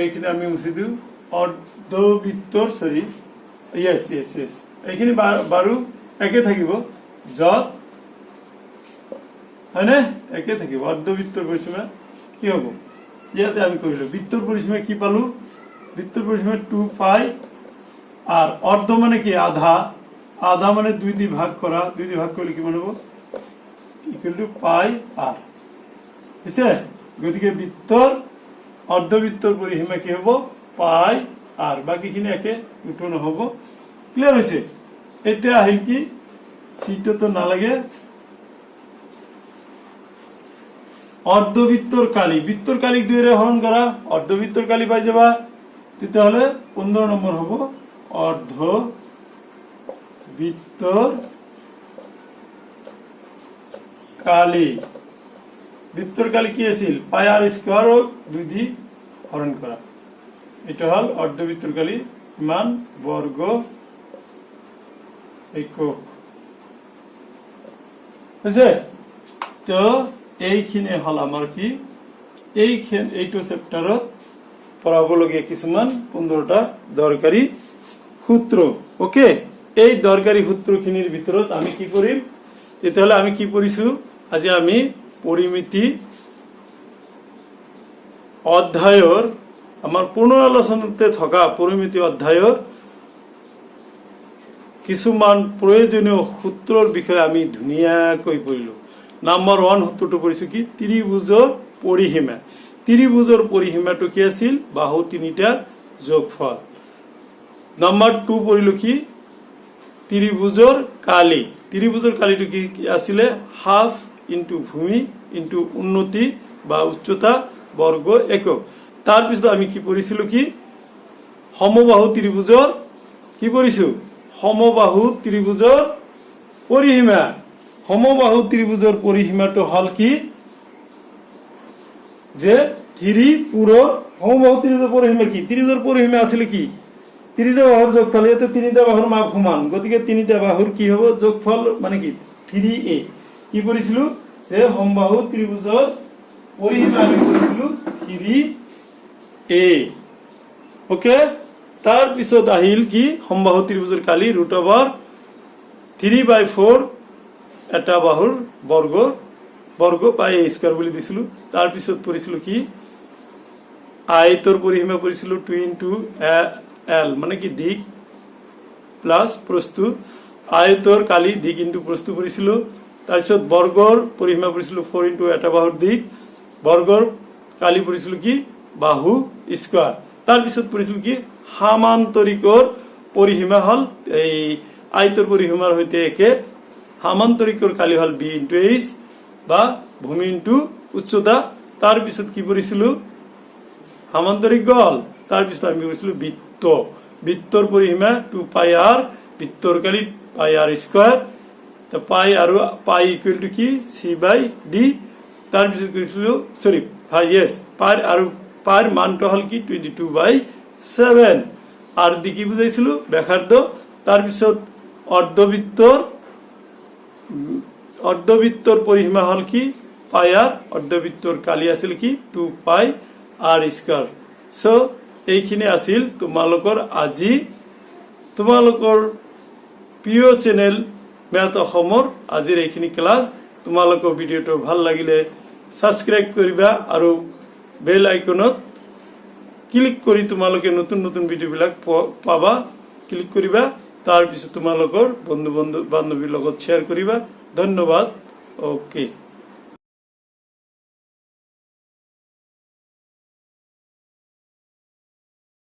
এইখিনি আমি মুছি দিওঁ অৰ্ধবৃত্তৰ সৰি ইয়েছ এইখিনি বাৰু একে থাকিব যত হয়নে একে থাকিব অৰ্ধবৃত্তৰ পৰিসীমা কি হ'ব ইয়াতে আমি কৰিলো বৃত্তৰ পৰিসীমা কি পালো বৃত্তৰ পৰিসীমা 2 পাই আর অর্ধ মানে কি আধা আধা মানে 2 দিয়ে ভাগ করা 2 দিয়ে ভাগ করলে কি হবে ইকুয়াল টু পাই আর বুঝছে গতিকে বৃত্তর অর্ধবৃত্তর পরিসীমা কি হবে পাই আর বাকিখিনি একে উঠানো হবে ক্লিয়ার হয়েছে এতে আহিল কি সিটা তো না লাগে অর্ধবৃত্তর কালি বৃত্তর কালি 2 এর হরণ করা অর্ধবৃত্তর কালি পাই যাবা তাহলে 15 নম্বর হবে অর্ধবৃত্তর কালি বৃত্তর কালি কি আছিল পাই আর স্কয়ার ও 2 দিয়ে হরণ করা এটা হল অর্ধবৃত্তর কালি মান বর্গ একক বুঝছে তো এইখিনি হল আমার কি এইটো চ্যাপ্টারত পড়াবলগীয়া কিছুমান 15টা দৰকাৰী সূত্ৰ ওকে এই দৰকাৰী সূত্ৰখিনিৰ ভিতৰত আমি কি কৰিম তেতিয়াহলে আমি কি পঢ়িছো আজি আমি পৰিমিতি অধ্যায়ৰ আমাৰ পুনৰালোচনাতে থকা পৰিমিতি অধ্যায়ৰ কিছুমান প্ৰয়োজনীয় সূত্ৰৰ বিষয়ে আমি ধুনীয়াকৈ পঢ়িলো নাম্বাৰ 1 সূত্ৰটো পঢ়িছো কি ত্ৰিভুজৰ পৰিসীমা ত্ৰিভুজৰ পৰিসীমাটো কি আছিল বাহু তিনিটাৰ যোগফল নাম্বাৰ 2 পঢ়িলো কি ত্ৰিভুজৰ কালিটো কি আছিলে হাফ ইনটু ভূমি ইনটু উন্নতি বা উচ্চতা বর্গ একক তার পিছত আমি কি পঢ়িছিলো কি সমবাহু ত্ৰিভুজৰ কি পঢ়িছো সমবাহু ত্ৰিভুজৰ পৰিসীমাটো হল কি যে 3 পুৰো সমবাহু ত্ৰিভুজৰ পৰিসীমা কি ত্ৰিভুজৰ পৰিসীমা আছিল কি তিনিটা বাহুৰ যোগফল ইয়াতে তিনিটা বাহুৰ মাপ সমান গতিকে তিনিটা বাহুৰ কি হ'ব যোগফল মানে কি 3a কি কৰিছিলো যে সমবাহু ত্ৰিভুজৰ পৰিসীমা আমি কৰিছিলো 3a ওকে তাৰ পিছত আহিল কি সমবাহু ত্ৰিভুজৰ কালি √3/4 এটা বাহুৰ বৰ্গ পাই a স্কয়াৰ বলি দিছিল তাৰ পিছত পড়িছিল কি আয়তৰ পৰিসীমা পড়িছিল 2 * l মানে কি দিক প্লাস প্ৰস্থ আয়তৰ কালি দিক ইনটু প্ৰস্থ পড়িছিল তাৰ পিছত বৰ্গৰ পৰিসীমা পড়িছিল 4 * এটা বাহুৰ দিক বৰ্গৰ কালি পড়িছিল কি বাহু স্কয়াৰ তাৰ পিছত পড়িছিল কি সামান্তৰিকৰ পৰিসীমা হল এই আয়তৰ পৰিসীমাৰ সৈতে একে সামান্তৰিকৰ কালি হল b * h বা ভূমি ইনটু উচ্চতা তার পিছত কি পড়িছিল সামান্তরিক গল তার পিছত আমি পড়িছিল বৃত্তর পরিসীমা 2 পাই r বৃত্তর কালি পাই r স্কয়ার তো পাই আৰু পাই ইকুয়াল টু কি c/d তাৰ পিছত পড়িছিল সৰি ইয়েস পাই আৰু পাইৰ মানটো হল কি 22/7 আর দি কি বুঝাইছিল ব্যাসার্ধ তার পিছত অর্ধবৃত্তর পরিসীমা হল কি পাই আর অর্ধবৃত্তর কালি আছিল কি 2 পাই r স্কয়ার সো এইখিনি আছিল তোমালোকৰ আজি তোমালোকৰ প্ৰিয় চেনেল মেথ অসমৰ আজিৰ এইখিনি ক্লাস তোমালোকৰ ভিডিওটো ভাল লাগিলে সাবস্ক্ৰাইব কৰিবা আৰু বেল আইকনত ক্লিক কৰি তোমালোকে নতুন নতুন ভিডিওবিলাক পাবা ক্লিক কৰিবা তাৰ পিছত তোমালোকৰ বন্ধু বান্ধৱীৰ লগত শেয়াৰ কৰিবা ধন্যবাদ ওকে